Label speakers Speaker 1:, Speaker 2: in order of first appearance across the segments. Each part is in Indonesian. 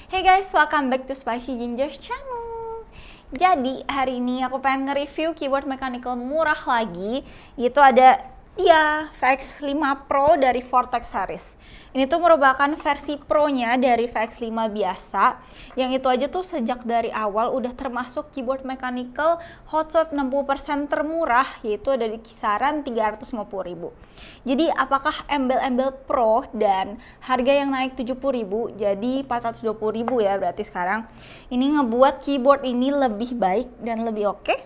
Speaker 1: Hey guys, welcome back to Spicy Ginger's channel. Jadi hari ini aku pengen nge-review keyboard mechanical murah lagi. Yaitu ada VX5 Pro dari Vortex series. Ini tuh merupakan versi Pro-nya dari VX5 biasa. Yang itu aja tuh sejak dari awal udah termasuk keyboard mechanical hot swap 60% termurah, yaitu ada di kisaran 350.000. Jadi apakah embel-embel Pro dan harga yang naik 70.000 jadi 420.000 ya berarti sekarang. Ini ngebuat keyboard ini lebih baik dan lebih oke.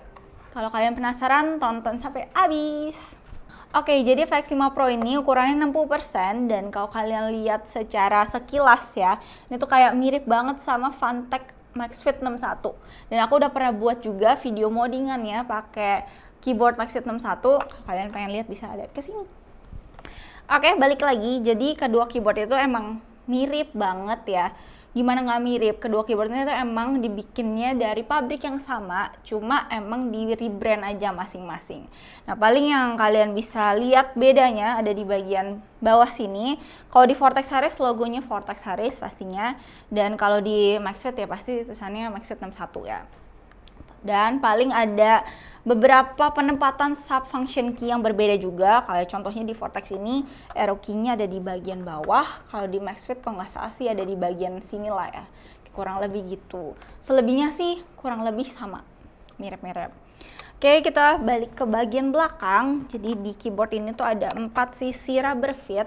Speaker 1: Kalau kalian penasaran, tonton sampai habis. Oke, jadi VX5 Pro ini ukurannya 60% dan kalau kalian lihat secara sekilas ya, ini tuh kayak mirip banget sama Funtech MaxFit 61. Dan aku udah pernah buat juga video moddingan ya pakai keyboard MaxFit 61. Kalau kalian pengen lihat bisa lihat ke sini. Oke, balik lagi. Jadi kedua keyboard itu emang mirip banget ya. Gimana nggak mirip? Kedua keyboardnya itu emang dibikinnya dari pabrik yang sama, cuma emang di rebrand aja masing-masing. Nah, paling yang kalian bisa lihat bedanya ada di bagian bawah sini. Kalau di Vortex series logonya Vortex series pastinya, dan kalau di MaxFit ya pasti tulisannya MaxFit 61 ya. Dan paling ada beberapa penempatan sub function key yang berbeda juga. Kayak contohnya di Vortex ini arrow key-nya ada di bagian bawah. Kalau di MaxFit kalau nggak salah sih ada di bagian sini lah ya. Kurang lebih gitu. Selebihnya sih kurang lebih sama, mirip-mirip. Oke, kita balik ke bagian belakang. Jadi di keyboard ini tuh ada 4 sisi rubber fit.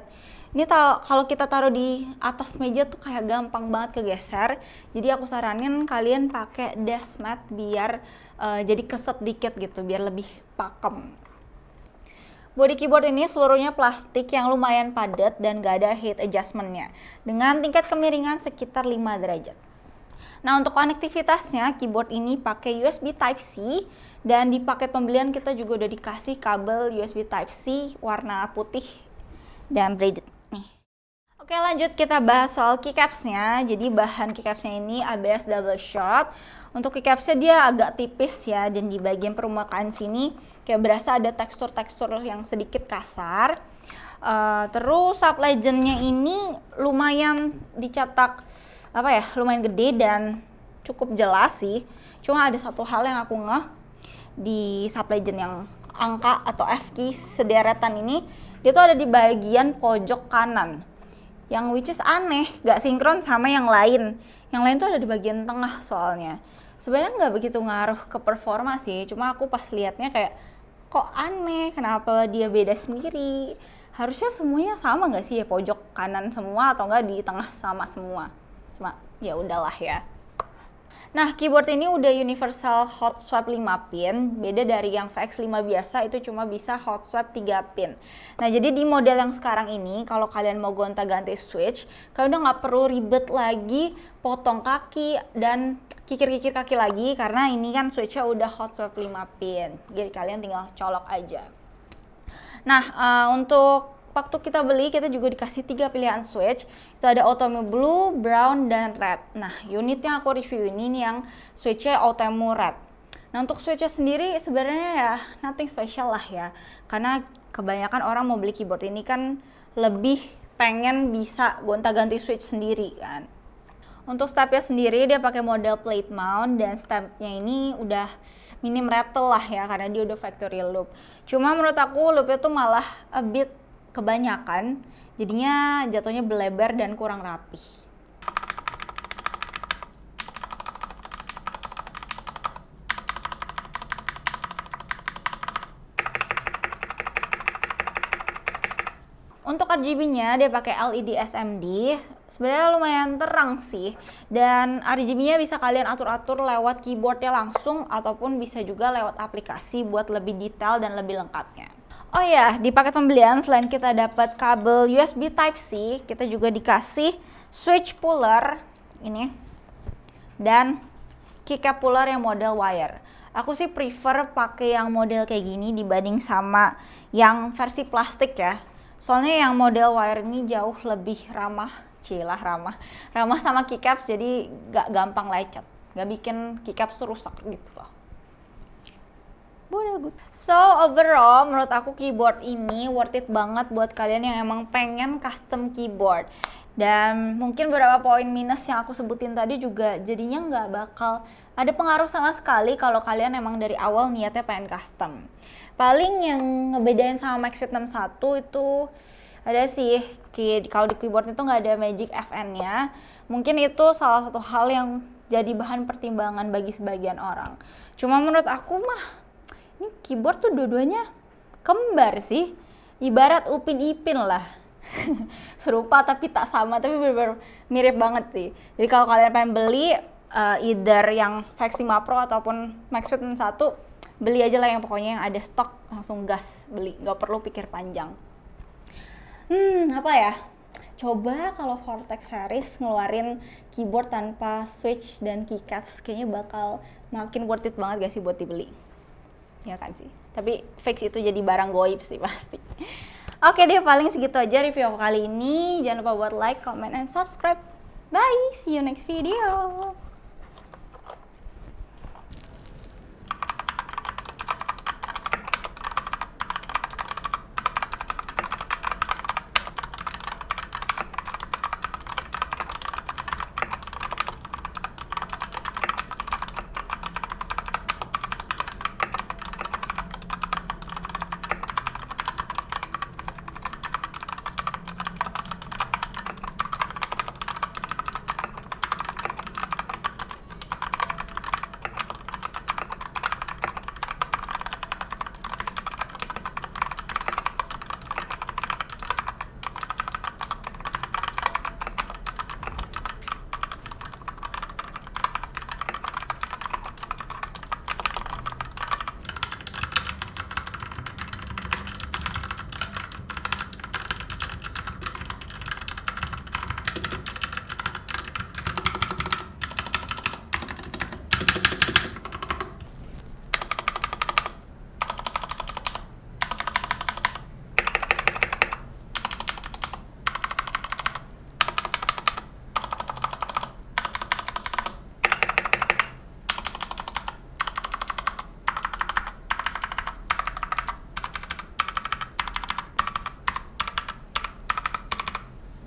Speaker 1: Ini kalau kita taruh di atas meja tuh kayak gampang banget kegeser. Jadi aku saranin kalian pakai desk mat biar jadi keset dikit gitu, biar lebih pakem. Body keyboard ini seluruhnya plastik yang lumayan padat dan gak ada height adjustment-nya. Dengan tingkat kemiringan sekitar 5 derajat. Nah, untuk konektivitasnya, keyboard ini pakai USB Type-C dan di paket pembelian kita juga udah dikasih kabel USB Type-C warna putih dan braided. Oke, lanjut kita bahas soal keycaps-nya. Jadi bahan keycaps-nya ini ABS double shot. Untuk keycaps-nya dia agak tipis ya, dan di bagian permukaan sini kayak berasa ada tekstur-tekstur yang sedikit kasar. Terus sub legend-nya ini lumayan dicetak lumayan gede dan cukup jelas sih. Cuma ada satu hal yang aku ngeh di sub legend yang angka atau F key sederetan ini, dia tuh ada di bagian pojok kanan. Yang which is aneh, gak sinkron sama yang lain. Yang lain tuh ada di bagian tengah soalnya. Sebenarnya nggak begitu ngaruh ke performa sih, cuma aku pas liatnya kayak kok aneh, kenapa dia beda sendiri. Harusnya semuanya sama nggak sih ya, pojok kanan semua atau enggak di tengah sama semua. Cuma ya udahlah ya. Nah, keyboard ini udah universal hot swap 5 pin, beda dari yang VX5 biasa itu cuma bisa hot swap 3 pin. Nah, jadi di model yang sekarang ini, kalau kalian mau gonta-ganti switch, kalian udah nggak perlu ribet lagi potong kaki dan kikir-kikir kaki lagi, karena ini kan switchnya udah hot swap 5 pin. Jadi kalian tinggal colok aja. Nah, untuk waktu kita beli, kita juga dikasih 3 pilihan switch. Itu ada Otemu Blue, Brown, dan Red. Nah, unit yang aku review ini yang switchnya Otemu Red. Nah, untuk switchnya sendiri sebenarnya ya nothing special lah ya. Karena kebanyakan orang mau beli keyboard ini kan lebih pengen bisa gonta-ganti switch sendiri kan. Untuk stepnya sendiri dia pakai model plate mount dan stepnya ini udah minim rattle lah ya, karena dia udah factory loop. Cuma menurut aku loopnya tuh malah a bit kebanyakan, jadinya jatuhnya beleber dan kurang rapi. Untuk RGB-nya dia pakai LED SMD, sebenarnya lumayan terang sih. Dan RGB-nya bisa kalian atur-atur lewat keyboardnya langsung ataupun bisa juga lewat aplikasi buat lebih detail dan lebih lengkapnya. Oh ya, di paket pembelian selain kita dapat kabel USB Type-C, kita juga dikasih switch puller ini dan keycap puller yang model wire. Aku sih prefer pakai yang model kayak gini dibanding sama yang versi plastik ya. Soalnya yang model wire ini jauh lebih ramah sama keycaps, jadi gak gampang lecet, gak bikin keycaps tuh rusak gitu loh. So overall menurut aku keyboard ini worth it banget buat kalian yang emang pengen custom keyboard. Dan mungkin beberapa poin minus yang aku sebutin tadi juga jadinya nggak bakal ada pengaruh sama sekali kalau kalian emang dari awal niatnya pengen custom. Paling yang ngebedain sama Maxfit 61 itu ada sih, kalau di keyboard itu nggak ada Magic FN-nya. Mungkin itu salah satu hal yang jadi bahan pertimbangan bagi sebagian orang. Cuma menurut aku mah, ini keyboard tuh dua-duanya kembar sih. Ibarat Upin Ipin lah. Serupa tapi tak sama, tapi bener-bener mirip banget sih. Jadi kalau kalian pengen beli either yang VX 5 Pro ataupun Maxfit 1, beli aja lah yang pokoknya yang ada stok, langsung gas beli, nggak perlu pikir panjang. Apa ya? Coba kalau Vortex series ngeluarin keyboard tanpa switch dan keycaps, kayaknya bakal makin worth it banget gak sih buat dibeli. Ya kan sih. Tapi fix itu jadi barang goib sih pasti. Oke deh, paling segitu aja review aku kali ini. Jangan lupa buat like, comment, and subscribe. Bye, see you next video.